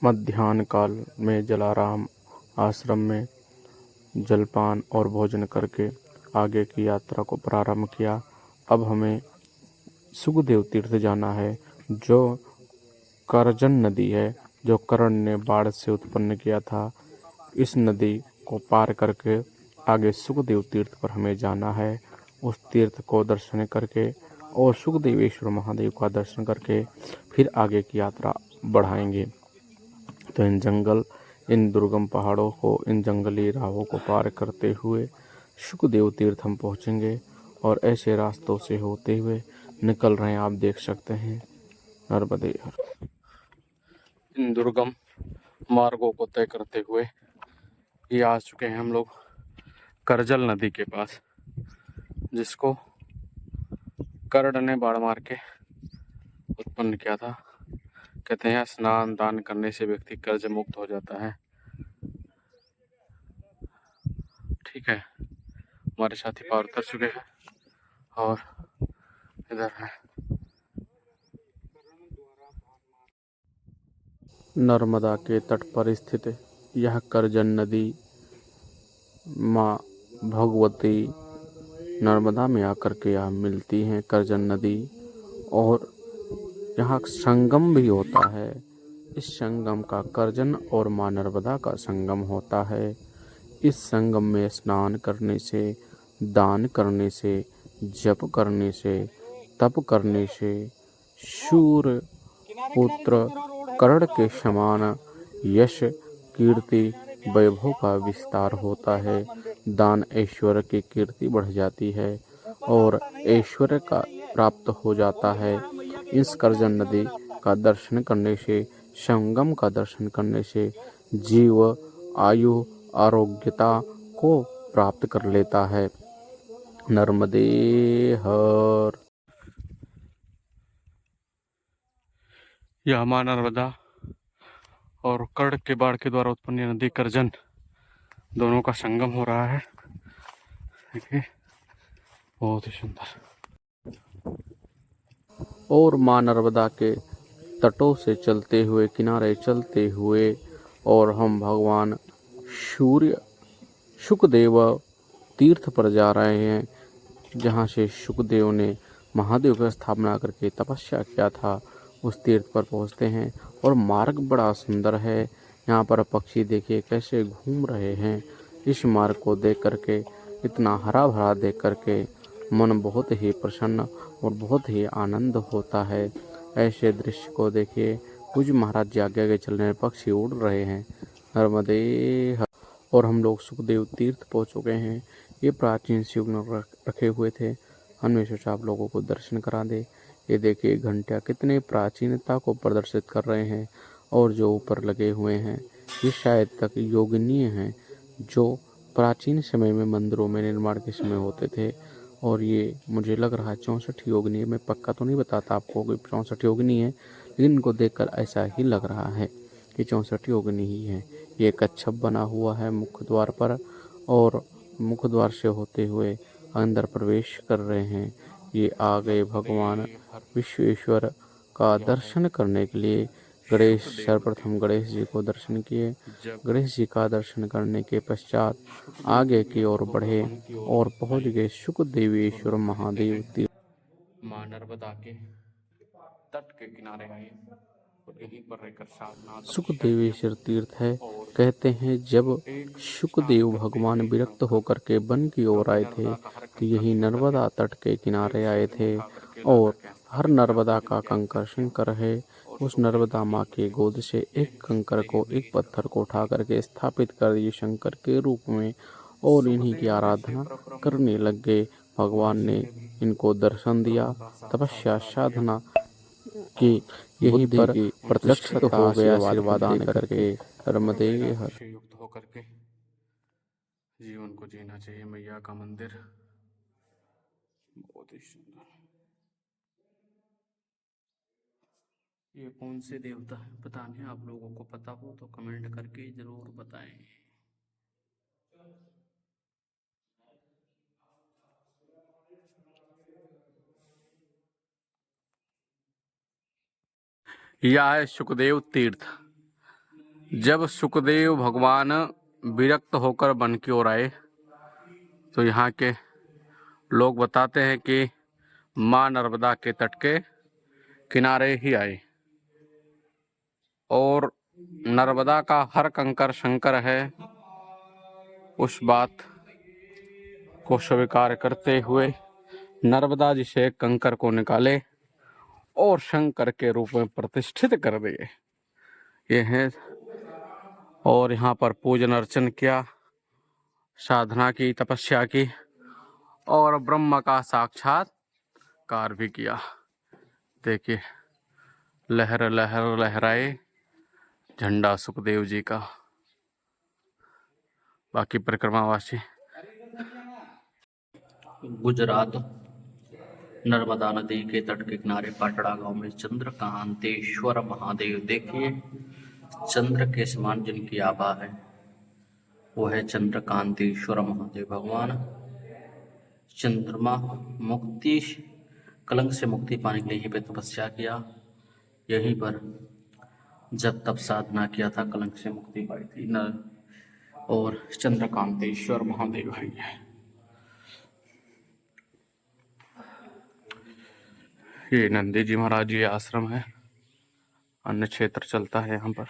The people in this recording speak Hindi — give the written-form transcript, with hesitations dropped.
मध्याह्न काल में जलाराम आश्रम में जलपान और भोजन करके आगे की यात्रा को प्रारंभ किया। अब हमें सुखदेव तीर्थ जाना है, जो करजन नदी है, जो कर्ण ने बाढ़ से उत्पन्न किया था। इस नदी को पार करके आगे सुखदेव तीर्थ पर हमें जाना है। उस तीर्थ को दर्शन करके और सुखदेवेश्वर महादेव का दर्शन करके फिर आगे की यात्रा बढ़ाएंगे। तो इन दुर्गम पहाड़ों को, इन जंगली राहों को पार करते हुए सुखदेव तीर्थ हम पहुँचेंगे और ऐसे रास्तों से होते हुए निकल रहे हैं। आप देख सकते हैं नर्मदे। इन दुर्गम मार्गों को तय करते हुए ये आ चुके हैं हम लोग करजल नदी के पास, जिसको कर्ण ने बाढ़ मार के उत्पन्न किया था। कहते हैं स्नान दान करने से व्यक्ति कर्ज मुक्त हो जाता है। ठीक है, हमारे साथी पार उतर चुके हैं और इधर है नर्मदा के तट पर स्थित यह करजन नदी माँ भगवती नर्मदा में आकर के यहाँ मिलती है। करजन नदी और यहाँ संगम भी होता है। इस संगम का करजन और माँ नर्मदा का संगम होता है। इस संगम में स्नान करने से, दान करने से, जप करने से, तप करने से शूर पुत्र कर्ण के समान यश, कीर्ति, वैभव का विस्तार होता है। दान ऐश्वर्य की कीर्ति बढ़ जाती है और ऐश्वर्य का प्राप्त हो जाता है। इस करजन नदी का दर्शन करने से, संगम का दर्शन करने से जीव आयु आरोग्यता को प्राप्त कर लेता है। नर्मदे हर। यह मां नर्मदा और कर्ण के बाढ़ के द्वारा उत्पन्न नदी करजन दोनों का संगम हो रहा है। देखिए, बहुत ही सुंदर। और मां नर्मदा के तटों से चलते हुए, किनारे चलते हुए और हम भगवान सूर्य शुकदेव तीर्थ पर जा रहे हैं, जहाँ से शुकदेव ने महादेव की स्थापना करके तपस्या किया था। उस तीर्थ पर पहुँचते हैं और मार्ग बड़ा सुंदर है। यहाँ पर पक्षी देखिए कैसे घूम रहे हैं। इस मार्ग को देख करके, इतना हरा भरा देख करके मन बहुत ही प्रसन्न और बहुत ही आनंद होता है। ऐसे दृश्य को देखिए, कुछ महाराज जी आगे आगे चल रहे हैं, पक्षी उड़ रहे हैं। नर्मदे हर। और हम लोग सुखदेव तीर्थ पहुँच चुके हैं। ये प्राचीन शिव रखे हुए थे। हमने सोचा आप लोगों को दर्शन करा दे। ये देखिए घंटियाँ कितने प्राचीनता को प्रदर्शित कर रहे हैं और जो ऊपर लगे हुए हैं ये शायद तक योगिनीय हैं, जो प्राचीन समय में मंदिरों में निर्माण के समय होते थे। और ये मुझे लग रहा है 64 योगिनी। मैं पक्का तो नहीं बताता आपको कि 64 योगिनी है, लेकिन इनको देखकर ऐसा ही लग रहा है कि 64 योगिनी ही है। ये कच्छप बना हुआ है मुख्य द्वार पर और मुख्य द्वार से होते हुए अंदर प्रवेश कर रहे हैं। ये आ गए भगवान विश्वेश्वर का दर्शन करने के लिए। गणेश सर्वप्रथम गणेश जी को दर्शन किए। गणेश जी का दर्शन करने के पश्चात आगे की ओर बढ़े और पहुंच गए सुखदेवेश्वर महादेव तीर्थ। मां नर्मदा के तट के किनारे आए और यहीं पर रहकर साधना सुखदेवेश्वर तीर्थ है। कहते हैं जब सुखदेव भगवान विरक्त होकर के वन की ओर आए थे तो यही नर्मदा तट के किनारे आए थे। और हर नर्मदा का कंकर शंकर है। उस नर्मदा माँ के गोद से एक कंकर को, एक पत्थर को उठा करके स्थापित कर दिए शंकर के रूप में और इन्हीं की आराधना करने लग गए। भगवान ने इनको दर्शन दिया, तपस्या साधना की, यहीं पर प्रत्यक्षित हो गया आशीर्वाद दे करके। नर्मदे हर। युक्त होकर के जीवन को जीना चाहिए। मैया का मंदिर बहुत ही सुंदर। ये कौन से देवता है पता नहीं, आप लोगों को पता हो तो कमेंट करके जरूर बताएं। यह है सुखदेव तीर्थ। जब सुखदेव भगवान विरक्त होकर वन की ओर आए तो यहाँ के लोग बताते हैं कि माँ नर्मदा के तट के किनारे ही आए और नर्मदा का हर कंकर शंकर है। उस बात को स्वीकार करते हुए नर्मदा जी से कंकर को निकाले और शंकर के रूप में प्रतिष्ठित कर दिए। ये है और यहाँ पर पूजन अर्चन किया, साधना की, तपस्या की और ब्रह्म का साक्षात्कार भी किया। देखिए लहर लहर लहराए झंडा सुखदेव जी का। बाकी परिक्रमावासी गुजरात नर्मदा नदी के तट के किनारे पाटड़ा गांव में चंद्रकांतेश्वर महादेव, देखिए चंद्र के समान जिनकी आभा है वो है चंद्रकांतेश्वर महादेव भगवान। चंद्रमा मुक्ति, कलंक से मुक्ति पाने के लिए यहीं पे तपस्या किया, यहीं पर जब तप साधना किया था कलंक से मुक्ति पाई थी न। और चंद्रकांतेश्वर महादेव है ये नंदी जी महाराज जी आश्रम है, अन्य क्षेत्र चलता है यहाँ पर।